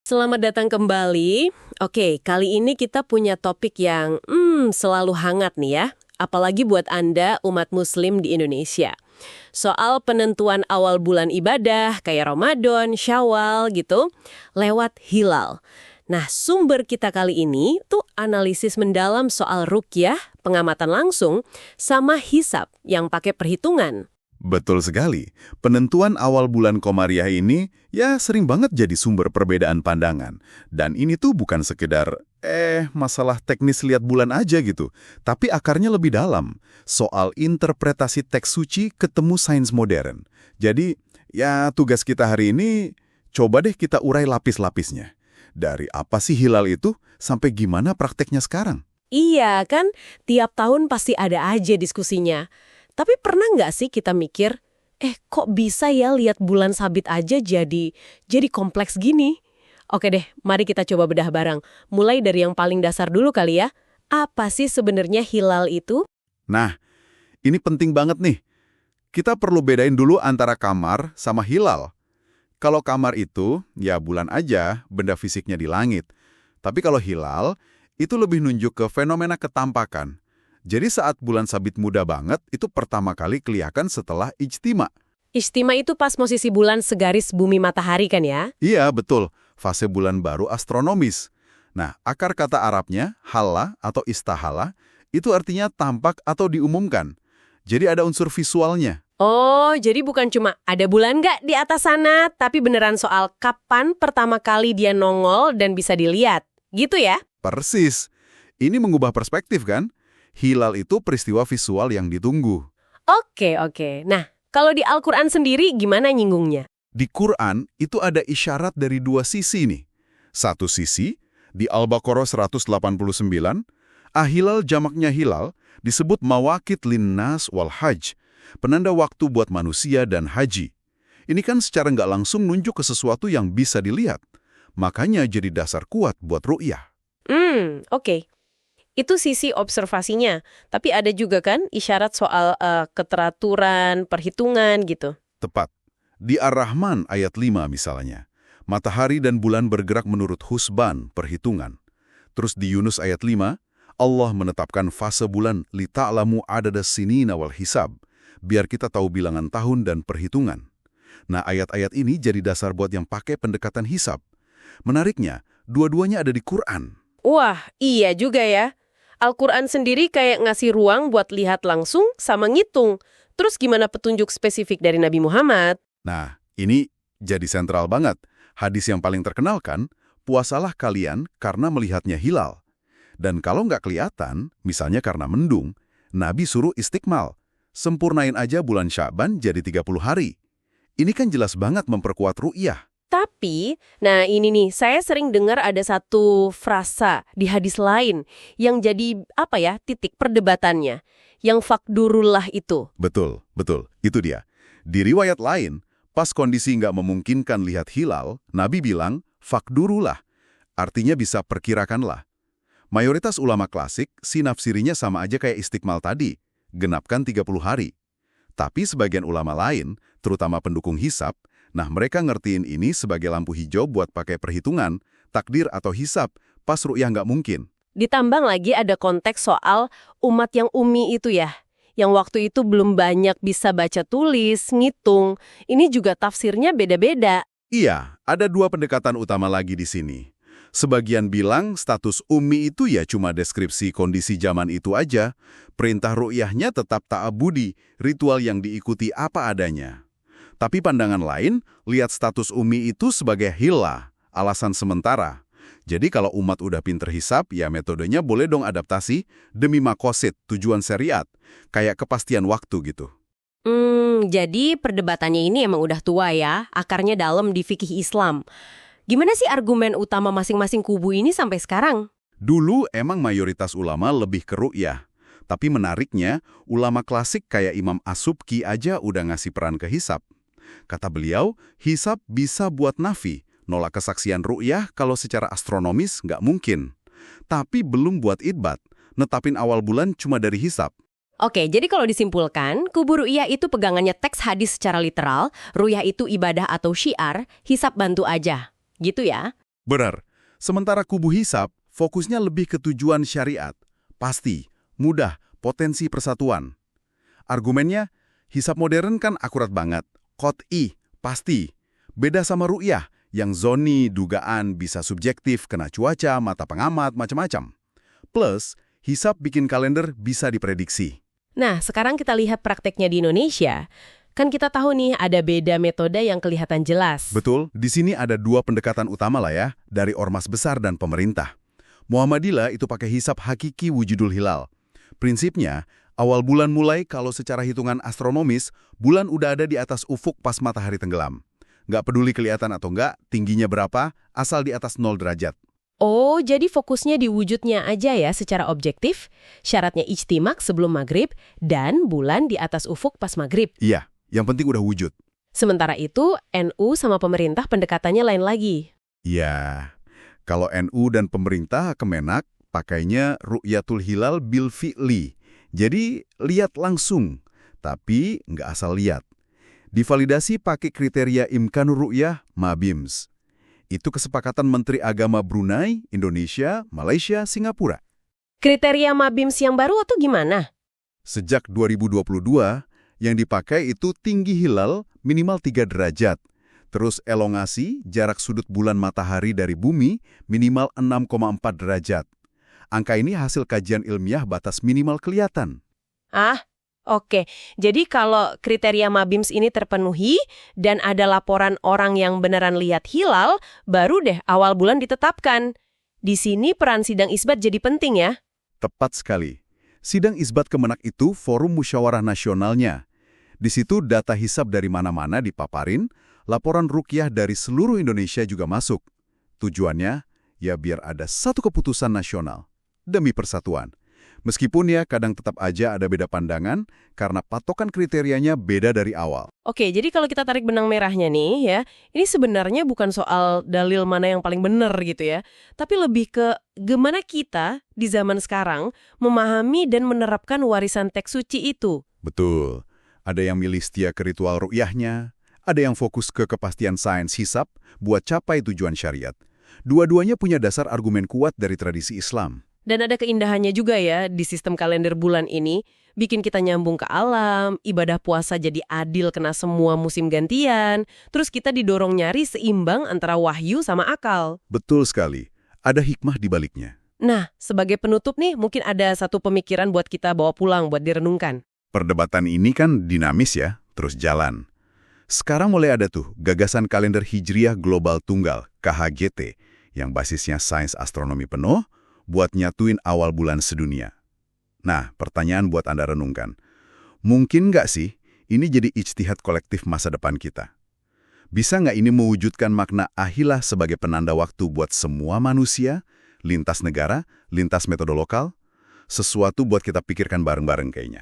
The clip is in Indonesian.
Selamat datang kembali. Oke, kali ini kita punya topik yang selalu hangat nih ya. Apalagi buat Anda umat muslim di Indonesia. Soal penentuan awal bulan ibadah kayak Ramadan, Syawal gitu, lewat hilal. Nah, sumber kita kali ini tuh analisis mendalam soal ruqyah, pengamatan langsung, sama hisab yang pakai perhitungan. Betul sekali. Penentuan awal bulan Komariah ini ya sering banget jadi sumber perbedaan pandangan. Dan ini tuh bukan sekedar masalah teknis lihat bulan aja gitu. Tapi akarnya lebih dalam. Soal interpretasi teks suci ketemu sains modern. Jadi ya tugas kita hari ini coba deh kita urai lapis-lapisnya. Dari apa sih hilal itu sampai gimana prakteknya sekarang? Iya kan, tiap tahun pasti ada aja diskusinya. Tapi pernah nggak sih kita mikir, kok bisa ya lihat bulan sabit aja jadi kompleks gini? Oke deh, mari kita coba bedah bareng. Mulai dari yang paling dasar dulu kali ya. Apa sih sebenarnya hilal itu? Nah, ini penting banget nih. Kita perlu bedain dulu antara kamar sama hilal. Kalau kamar itu, ya bulan aja, benda fisiknya di langit. Tapi kalau hilal, itu lebih nunjuk ke fenomena ketampakan. Jadi saat bulan sabit muda banget, itu pertama kali kelihatan setelah ijtima. Ijtima itu pas posisi bulan segaris bumi matahari kan ya? Iya, betul. Fase bulan baru astronomis. Nah, akar kata Arabnya, hala atau istahala, itu artinya tampak atau diumumkan. Jadi ada unsur visualnya. Oh, jadi bukan cuma ada bulan nggak di atas sana, tapi beneran soal kapan pertama kali dia nongol dan bisa dilihat. Gitu ya? Persis. Ini mengubah perspektif kan? Hilal itu peristiwa visual yang ditunggu. Oke. Nah, kalau di Al-Quran sendiri gimana nyinggungnya? Di Quran itu ada isyarat dari dua sisi nih. Satu sisi, di Al-Baqarah 189, ahilal jamaknya hilal disebut mawaqit linnas wal hajj, penanda waktu buat manusia dan haji. Ini kan secara nggak langsung nunjuk ke sesuatu yang bisa dilihat. Makanya jadi dasar kuat buat ru'yah. Oke. Itu sisi observasinya. Tapi ada juga kan isyarat soal keteraturan, perhitungan gitu. Tepat. Di Ar-Rahman ayat 5 misalnya. Matahari dan bulan bergerak menurut husban, perhitungan. Terus di Yunus ayat 5, Allah menetapkan fase bulan li ta'lamu adadas sinina wal hisab. Biar kita tahu bilangan tahun dan perhitungan. Nah, ayat-ayat ini jadi dasar buat yang pakai pendekatan hisab. Menariknya, dua-duanya ada di Quran. Wah, iya juga ya. Al-Quran sendiri kayak ngasih ruang buat lihat langsung sama ngitung. Terus gimana petunjuk spesifik dari Nabi Muhammad? Nah, ini jadi sentral banget. Hadis yang paling terkenal kan, puasalah kalian karena melihatnya hilal. Dan kalau nggak kelihatan, misalnya karena mendung, Nabi suruh istiqmal. Sempurnain aja bulan Sya'ban jadi 30 hari. Ini kan jelas banget memperkuat ru'yah. Tapi, nah ini nih, saya sering dengar ada satu frasa di hadis lain yang jadi, titik perdebatannya. Yang fakdurullah itu. Betul. Itu dia. Di riwayat lain, pas kondisi nggak memungkinkan lihat hilal, Nabi bilang, fakdurullah. Artinya bisa perkirakanlah. Mayoritas ulama klasik, nafsirinya sama aja kayak istiqmal tadi, genapkan 30 hari. Tapi sebagian ulama lain, terutama pendukung hisab, nah mereka ngertiin ini sebagai lampu hijau buat pakai perhitungan, takdir atau hisab, pas ru'yah nggak mungkin. Ditambang lagi ada konteks soal umat yang ummi itu ya. Yang waktu itu belum banyak bisa baca tulis, ngitung. Ini juga tafsirnya beda-beda. Iya, ada dua pendekatan utama lagi di sini. Sebagian bilang status ummi itu ya cuma deskripsi kondisi zaman itu aja. Perintah ru'yahnya tetap ta'abudi, ritual yang diikuti apa adanya. Tapi pandangan lain, lihat status ummi itu sebagai hilah, alasan sementara. Jadi kalau umat udah pinter hisab, ya metodenya boleh dong adaptasi demi makosid, tujuan syariat, kayak kepastian waktu gitu. Jadi perdebatannya ini emang udah tua ya, akarnya dalam di fikih Islam. Gimana sih argumen utama masing-masing kubu ini sampai sekarang? Dulu emang mayoritas ulama lebih ke ru'yah. Tapi menariknya, ulama klasik kayak Imam As-Subki aja udah ngasih peran ke hisab. Kata beliau, hisab bisa buat nafi, nolak kesaksian ru'yah kalau secara astronomis nggak mungkin. Tapi belum buat idbat, netapin awal bulan cuma dari hisab. Oke, jadi kalau disimpulkan, kubu ru'yah itu pegangannya teks hadis secara literal, ru'yah itu ibadah atau syiar, hisab bantu aja. Gitu ya? Benar. Sementara kubu hisab, fokusnya lebih ke tujuan syariat. Pasti, mudah, potensi persatuan. Argumennya, hisab modern kan akurat banget. Qot'i, pasti. Beda sama ru'yah, yang zoni, dugaan, bisa subjektif, kena cuaca, mata pengamat, macam-macam. Plus, hisab bikin kalender bisa diprediksi. Nah, sekarang kita lihat prakteknya di Indonesia. Kan kita tahu nih ada beda metode yang kelihatan jelas. Betul, di sini ada dua pendekatan utama lah ya, dari ormas besar dan pemerintah. Muhammadillah itu pakai hisab hakiki wujudul hilal. Prinsipnya, awal bulan mulai kalau secara hitungan astronomis, bulan udah ada di atas ufuk pas matahari tenggelam. Nggak peduli kelihatan atau nggak, tingginya berapa, asal di atas 0 derajat. Oh, jadi fokusnya di wujudnya aja ya secara objektif, syaratnya ijtimak sebelum maghrib, dan bulan di atas ufuk pas maghrib. Iya, yang penting udah wujud. Sementara itu, NU sama pemerintah pendekatannya lain lagi. Ya, kalau NU dan pemerintah Kemenak pakainya ru'yatul hilal bil fi'li. Jadi, lihat langsung, tapi nggak asal lihat. Divalidasi pakai kriteria Imkanur Ru'yah MABIMS. Itu kesepakatan Menteri Agama Brunei, Indonesia, Malaysia, Singapura. Kriteria MABIMS yang baru atau gimana? Sejak 2022, yang dipakai itu tinggi hilal minimal 3 derajat. Terus elongasi, jarak sudut bulan matahari dari bumi minimal 6,4 derajat. Angka ini hasil kajian ilmiah batas minimal kelihatan. Oke, jadi kalau kriteria MABIMS ini terpenuhi dan ada laporan orang yang beneran lihat hilal, baru deh awal bulan ditetapkan. Di sini peran sidang isbat jadi penting ya. Tepat sekali. Sidang isbat Kemenak itu forum musyawarah nasionalnya. Di situ data hisab dari mana-mana dipaparin, laporan ruqyah dari seluruh Indonesia juga masuk. Tujuannya, ya biar ada satu keputusan nasional. Demi persatuan. Meskipun ya kadang tetap aja ada beda pandangan karena patokan kriterianya beda dari awal. Oke, jadi kalau kita tarik benang merahnya nih ya, ini sebenarnya bukan soal dalil mana yang paling benar gitu ya, tapi lebih ke gimana kita di zaman sekarang memahami dan menerapkan warisan teks suci itu. Betul. Ada yang milih setia ke ritual ru'yahnya, ada yang fokus ke kepastian sains hisab buat capai tujuan syariat. Dua-duanya punya dasar argumen kuat dari tradisi Islam. Dan ada keindahannya juga ya di sistem kalender bulan ini, bikin kita nyambung ke alam, ibadah puasa jadi adil kena semua musim gantian, terus kita didorong nyari seimbang antara wahyu sama akal. Betul sekali. Ada hikmah di baliknya. Nah, sebagai penutup nih, mungkin ada satu pemikiran buat kita bawa pulang buat direnungkan. Perdebatan ini kan dinamis ya, terus jalan. Sekarang mulai ada tuh gagasan kalender Hijriah Global Tunggal, KHGT, yang basisnya sains astronomi penuh, buat nyatuin awal bulan sedunia. Nah, pertanyaan buat Anda renungkan. Mungkin nggak sih ini jadi ijtihad kolektif masa depan kita? Bisa nggak ini mewujudkan makna ahilah sebagai penanda waktu buat semua manusia, lintas negara, lintas metode lokal? Sesuatu buat kita pikirkan bareng-bareng kayaknya.